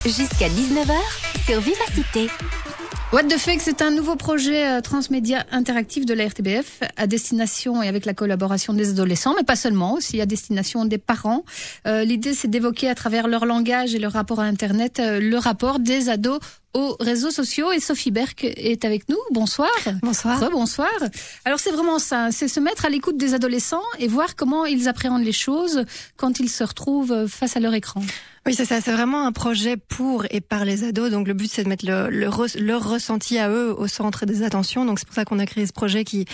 Jusqu'à 19h sur Vivacité. What the Fake, c'est un nouveau projet transmédia interactif de la RTBF à destination et avec la collaboration des adolescents, mais pas seulement, aussi à destination des parents. L'idée, c'est d'évoquer à travers leur langage et leur rapport à Internet le rapport des ados aux réseaux sociaux. Et Sophie Berck est avec nous. Bonsoir. Bonsoir. Bonsoir. Alors c'est vraiment ça, c'est se mettre à l'écoute des adolescents et voir comment ils appréhendent les choses quand ils se retrouvent face à leur écran. Oui, c'est ça. C'est vraiment un projet pour et par les ados. Donc, le but, c'est de mettre leur ressenti à eux au centre des attentions. Donc, c'est pour ça qu'on a créé ce projet qui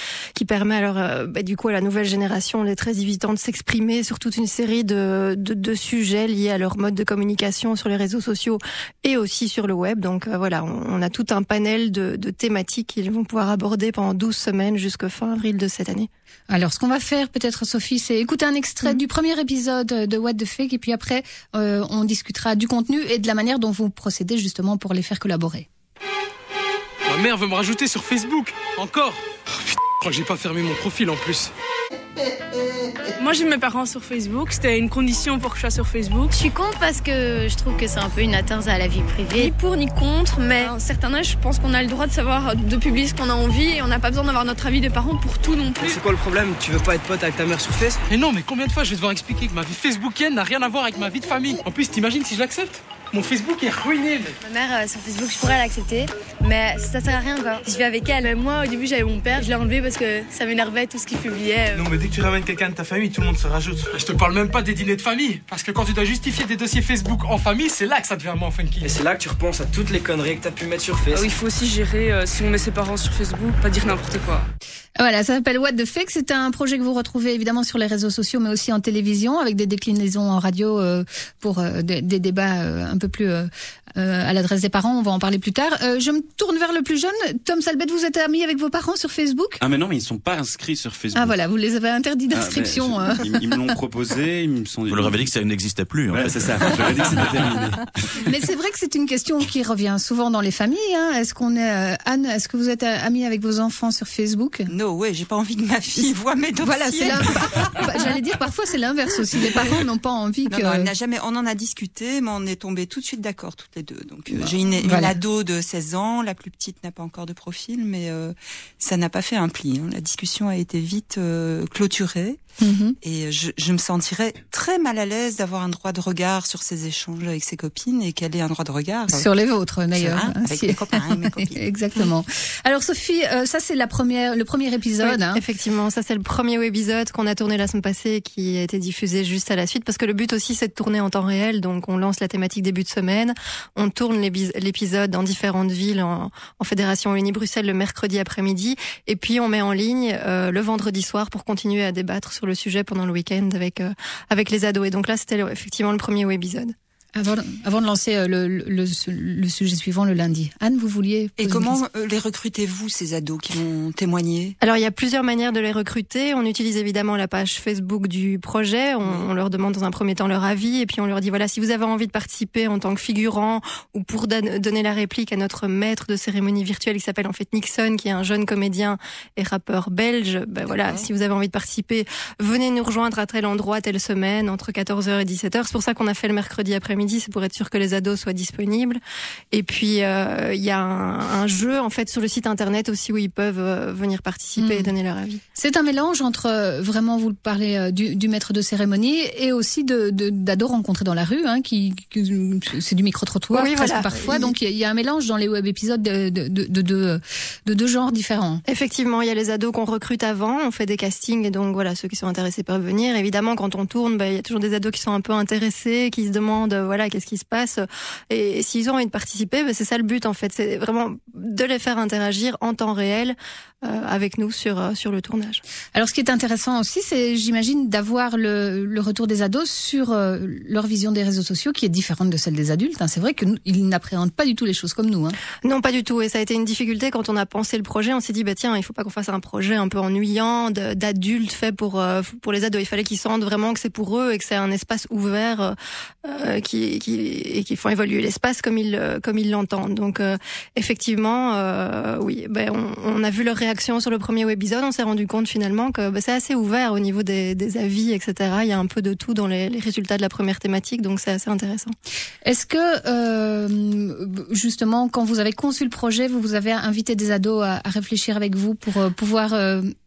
permet alors, du coup, à la nouvelle génération, les 13-18 ans, de s'exprimer sur toute une série de sujets liés à leur mode de communication sur les réseaux sociaux et aussi sur le web. Donc, voilà, on a tout un panel de thématiques qu'ils vont pouvoir aborder pendant 12 semaines jusqu'à fin avril de cette année. Alors, ce qu'on va faire, peut-être, Sophie, c'est écouter un extrait du premier épisode de What the Fake et puis après, on discutera du contenu et de la manière dont vous procédez justement pour les faire collaborer. Ma mère veut me rajouter sur Facebook. Encore. Oh, putain, je crois que j'ai pas fermé mon profil en plus. Moi j'ai mes parents sur Facebook, c'était une condition pour que je sois sur Facebook. Je suis contre parce que je trouve que c'est un peu une atteinte à la vie privée. Ni pour ni contre, mais à un certain âge je pense qu'on a le droit de savoir, de publier ce qu'on a envie et on n'a pas besoin d'avoir notre avis de parents pour tout non plus. C'est quoi le problème? Tu veux pas être pote avec ta mère sur Facebook? Mais non, mais combien de fois je vais devoir expliquer que ma vie facebookienne n'a rien à voir avec ma vie de famille? En plus, t'imagines si je l'accepte? Mon Facebook est ruiné, mec. Ma mère sur Facebook, je pourrais l'accepter, mais ça sert à rien quoi. Je vis avec elle. Mais moi au début j'avais mon père, je l'ai enlevé parce que ça m'énervait tout ce qu'il publiait. Non mais dès que tu ramènes quelqu'un de ta famille, tout le monde se rajoute. Je te parle même pas des dîners de famille, parce que quand tu dois justifier des dossiers Facebook en famille, c'est là que ça devient moins funky. Et c'est là que tu repenses à toutes les conneries que t'as pu mettre sur Facebook. Il faut aussi gérer si on met ses parents sur Facebook, pas dire n'importe quoi. Voilà, ça s'appelle What the Fake. C'est un projet que vous retrouvez évidemment sur les réseaux sociaux, mais aussi en télévision, avec des déclinaisons en radio pour des débats un peu plus à l'adresse des parents. On va en parler plus tard. Je me tourne vers le plus jeune. Tom Salbet, vous êtes ami avec vos parents sur Facebook? Ah mais non, mais ils sont pas inscrits sur Facebook. Ah voilà, vous les avez interdits d'inscription. Ils me l'ont proposé, ils me sont dit... Vous leur avez dit que ça n'existait plus. Ouais, c'est ça. Je leur ai dit que c'était terminé. Mais c'est vrai que c'est une question qui revient souvent dans les familles. Est-ce qu'on est Anne, est-ce que vous êtes amie avec vos enfants sur Facebook? Non, ouais, j'ai pas envie que ma fille voit mes dossiers. Voilà, c'est j'allais dire parfois c'est l'inverse aussi. Les parents n'ont pas envie que. Non, on en a discuté, mais on est tombés tout de suite d'accord toutes les deux. Donc j'ai une ado de 16 ans, la plus petite n'a pas encore de profil, mais ça n'a pas fait un pli. La discussion a été vite clôturée. Et je me sentirais très mal à l'aise d'avoir un droit de regard sur ces échanges avec ses copines et qu'elle ait un droit de regard sur les vôtres d'ailleurs, avec mes copains et mes copines. Exactement. Alors Sophie, ça c'est le premier épisode. Oui, effectivement, ça c'est le premier épisode qu'on a tourné la semaine passée et qui a été diffusé juste à la suite parce que le but aussi c'est de tourner en temps réel. Donc on lance la thématique début de semaine, on tourne l'épisode dans différentes villes en Fédération Wallonie-Bruxelles le mercredi après-midi et puis on met en ligne le vendredi soir pour continuer à débattre sur le sujet pendant le week-end avec les ados. Et donc là, c'était effectivement le premier épisode. Avant de lancer le sujet suivant le lundi. Anne, vous vouliez... Et comment les recrutez-vous, ces ados qui vont témoigner? Alors, il y a plusieurs manières de les recruter. On utilise évidemment la page Facebook du projet. On leur demande dans un premier temps leur avis. Et puis, on leur dit, voilà, si vous avez envie de participer en tant que figurant ou pour donner la réplique à notre maître de cérémonie virtuelle qui s'appelle en fait Nixon, qui est un jeune comédien et rappeur belge, voilà, si vous avez envie de participer, venez nous rejoindre à tel endroit, telle semaine, entre 14h et 17h. C'est pour ça qu'on a fait le mercredi après-midi. C'est pour être sûr que les ados soient disponibles. Et puis il y a un jeu en fait sur le site internet aussi où ils peuvent venir participer et donner leur avis. C'est un mélange entre vraiment vous parlez du maître de cérémonie et aussi d'ados rencontrés dans la rue, qui c'est du micro-trottoir presque parfois. Donc il y a un mélange dans les web épisodes de deux genres différents. Effectivement, il y a les ados qu'on recrute avant, on fait des castings et donc voilà, ceux qui sont intéressés peuvent venir. Évidemment, quand on tourne, il y a toujours des ados qui sont un peu intéressés, qui se demandent voilà, qu'est-ce qui se passe. Et s'ils ont envie de participer, c'est ça le but en fait, c'est vraiment de les faire interagir en temps réel avec nous sur le tournage. Alors ce qui est intéressant aussi, c'est j'imagine d'avoir le retour des ados sur leur vision des réseaux sociaux qui est différente de celle des adultes. C'est vrai qu'ils n'appréhendent pas du tout les choses comme nous. Non, pas du tout. Et ça a été une difficulté quand on a pensé le projet. On s'est dit tiens, il faut pas qu'on fasse un projet un peu ennuyant d'adultes fait pour les ados. Il fallait qu'ils sentent vraiment que c'est pour eux et que c'est un espace ouvert qui qui font évoluer l'espace comme ils l'entendent. Donc effectivement, oui, on a vu leur réaction sur le premier webisode, on s'est rendu compte finalement que c'est assez ouvert au niveau des avis, etc. Il y a un peu de tout dans les résultats de la première thématique, donc c'est assez intéressant. Est-ce que justement, quand vous avez conçu le projet, vous avez invité des ados à réfléchir avec vous pour pouvoir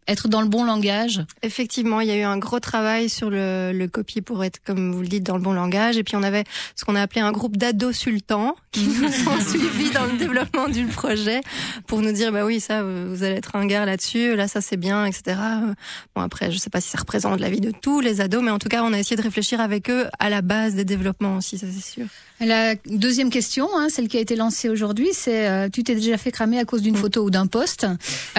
être dans le bon langage? Effectivement, il y a eu un gros travail sur le copy pour être, comme vous le dites, dans le bon langage. Et puis on avait ce qu'on a appelé un groupe d'ados sultans qui nous ont suivis dans le développement du projet pour nous dire, bah oui, ça, vous allez être ringard là-dessus, là, ça c'est bien, etc. Bon, après, je sais pas si ça représente la vie de tous les ados, mais en tout cas, on a essayé de réfléchir avec eux à la base des développements aussi, ça c'est sûr. La deuxième question, celle qui a été lancée aujourd'hui, c'est tu t'es déjà fait cramer à cause d'une photo ou d'un post.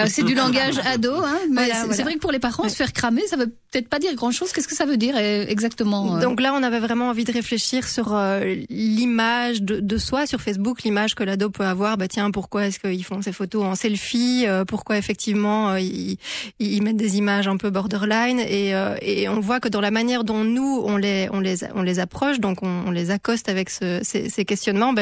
C'est du langage ado, mais c'est vrai que pour les parents, se faire cramer, ça veut peut-être pas dire grand-chose. Qu'est-ce que ça veut dire exactement Donc là, on avait vraiment envie de réfléchir sur l'image de soi sur Facebook, l'image que l'ado peut avoir. Bah tiens, pourquoi est-ce qu'ils font ces photos en selfie? Pourquoi effectivement ils mettent des images un peu borderline? Et on voit que dans la manière dont nous on les approche, donc on les accoste avec ces questionnements,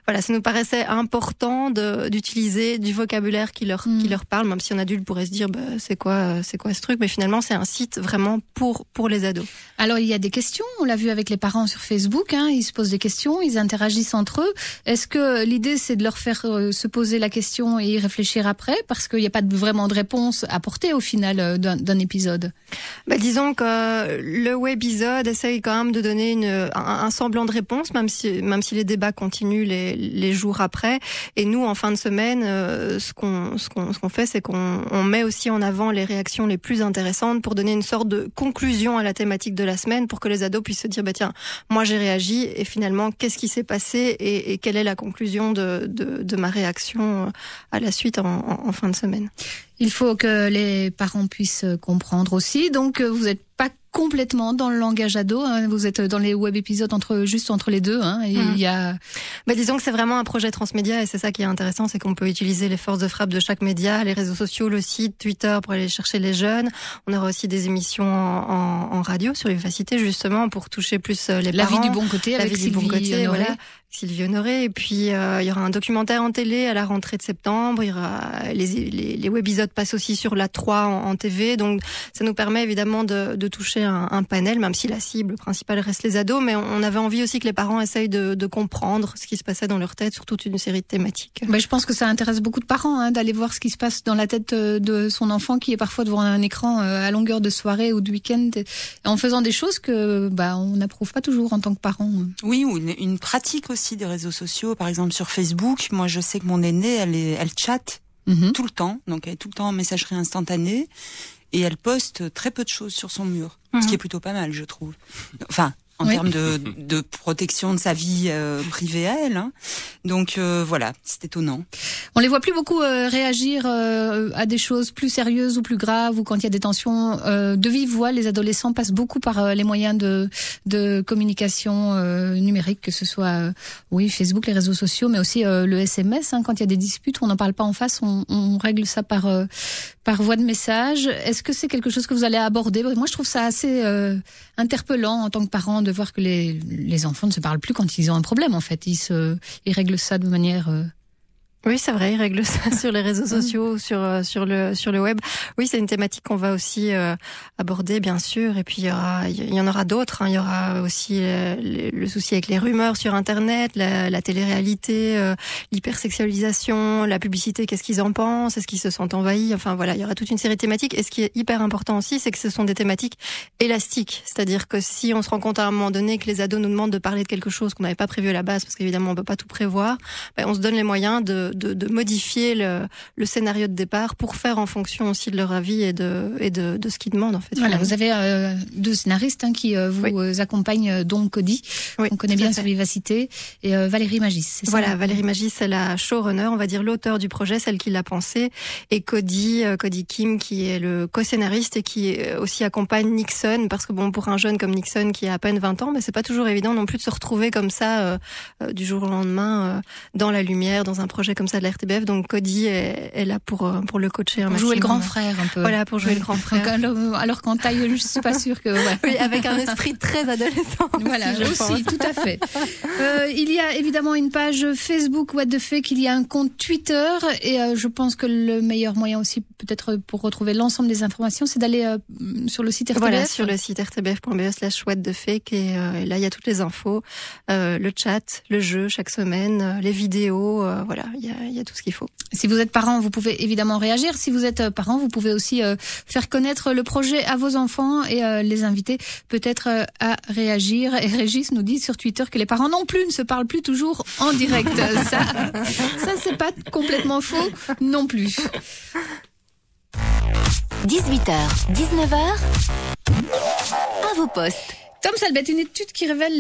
voilà, ça nous paraissait important d'utiliser du vocabulaire qui leur parle, même si un adulte pourrait se dire c'est quoi ce truc, mais finalement c'est un site vraiment pour les ados. Alors il y a des questions, on l'a vu avec les parents sur Facebook, ils se posent des questions, ils interagissent entre eux. Est-ce que l'idée c'est de leur faire se poser la question et y réfléchir après, parce qu'il n'y a pas vraiment de réponse apportée au final d'un épisode? Disons que le webisode essaye quand même de donner un semblant de réponse, même si les débats continuent les jours après. Et nous, en fin de semaine, ce qu'on fait, c'est qu'on met aussi en avant les réactions les plus intéressantes pour donner une sorte de conclusion à la thématique de la semaine, pour que les ados puissent se dire tiens, moi j'ai réagi et finalement qu'est-ce qui s'est passé et quelle est la conclusion de ma réaction à la suite en fin de semaine. Il faut que les parents puissent comprendre aussi. Donc, vous n'êtes pas complètement dans le langage ado. Vous êtes dans les web épisodes juste entre les deux. Il y a... disons que c'est vraiment un projet transmédia et c'est ça qui est intéressant, c'est qu'on peut utiliser les forces de frappe de chaque média, les réseaux sociaux, le site, Twitter pour aller chercher les jeunes. On aura aussi des émissions en radio sur Vivacité justement pour toucher plus les parents. La vie du bon côté avec Sylvie Honoré. Voilà. Sylvie Honoré, et puis il y aura un documentaire en télé à la rentrée de septembre, il y aura les webisodes passent aussi sur la 3 en TV, donc ça nous permet évidemment de toucher un panel, même si la cible principale reste les ados, mais on avait envie aussi que les parents essayent de comprendre ce qui se passait dans leur tête sur toute une série de thématiques. Je pense que ça intéresse beaucoup de parents d'aller voir ce qui se passe dans la tête de son enfant qui est parfois devant un écran à longueur de soirée ou de week-end, en faisant des choses que on n'approuve pas toujours en tant que parent. Oui, ou une pratique aussi des réseaux sociaux, par exemple sur Facebook. Moi, je sais que mon aînée, elle chatte tout le temps, donc elle est tout le temps en messagerie instantanée, et elle poste très peu de choses sur son mur, ce qui est plutôt pas mal, je trouve. Enfin, en termes de protection de sa vie privée à elle. Donc voilà, c'est étonnant. On les voit plus beaucoup réagir à des choses plus sérieuses ou plus graves, ou quand il y a des tensions de vive voix. Les adolescents passent beaucoup par les moyens de communication numérique, que ce soit Facebook, les réseaux sociaux, mais aussi le SMS. Quand il y a des disputes, on n'en parle pas en face, on règle ça par voie de message. Est-ce que c'est quelque chose que vous allez aborder? Moi, je trouve ça assez interpellant en tant que parent de voir que les enfants ne se parlent plus quand ils ont un problème. En fait, ils règlent ça de manière Oui, c'est vrai, ils règlent ça sur les réseaux sociaux, sur le web. Oui, c'est une thématique qu'on va aussi aborder, bien sûr. Et puis il y en aura d'autres. Il y aura aussi le souci avec les rumeurs sur Internet, la télé-réalité, l'hypersexualisation, la publicité. Qu'est-ce qu'ils en pensent? Est-ce qu'ils se sentent envahis? Enfin voilà, il y aura toute une série de thématiques. Et ce qui est hyper important aussi, c'est que ce sont des thématiques élastiques. C'est-à-dire que si on se rend compte à un moment donné que les ados nous demandent de parler de quelque chose qu'on n'avait pas prévu à la base, parce qu'évidemment on peut pas tout prévoir, on se donne les moyens de modifier le scénario de départ pour faire en fonction aussi de leur avis et de ce qu'ils demandent en fait. Voilà, vous avez deux scénaristes qui vous accompagnent, dont Cody, on connaît bien sur Vivacité, et Valérie Magis, c'est ça? Voilà, Valérie Magis, c'est la showrunner, on va dire l'auteur du projet, celle qui l'a pensé, et Cody Kim qui est le co-scénariste et qui aussi accompagne Nixon, parce que pour un jeune comme Nixon qui a à peine 20 ans, c'est pas toujours évident non plus de se retrouver comme ça du jour au lendemain dans la lumière, dans un projet comme ça de la RTBF. Donc Cody est là pour le coacher. Pour jouer le grand frère un peu. Voilà, pour jouer le grand frère. Alors qu'en taille, je suis pas sûre que... Ouais. Oui, avec un esprit très adolescent. Voilà, aussi, tout à fait. Il y a évidemment une page Facebook What the Fake, il y a un compte Twitter et je pense que le meilleur moyen aussi peut-être pour retrouver l'ensemble des informations, c'est d'aller sur le site RTBF. Voilà, sur le site rtbf.be/whatthefake et là il y a toutes les infos, le chat, le jeu chaque semaine, les vidéos, voilà, il y a tout ce qu'il faut. Si vous êtes parent, vous pouvez évidemment réagir. Si vous êtes parent, vous pouvez aussi faire connaître le projet à vos enfants et les inviter peut-être à réagir. Et Régis nous dit sur Twitter que les parents non plus ne se parlent plus toujours en direct. Ça c'est pas complètement faux non plus. 18h, 19h, à vos postes. Tom Salbette, une étude qui révèle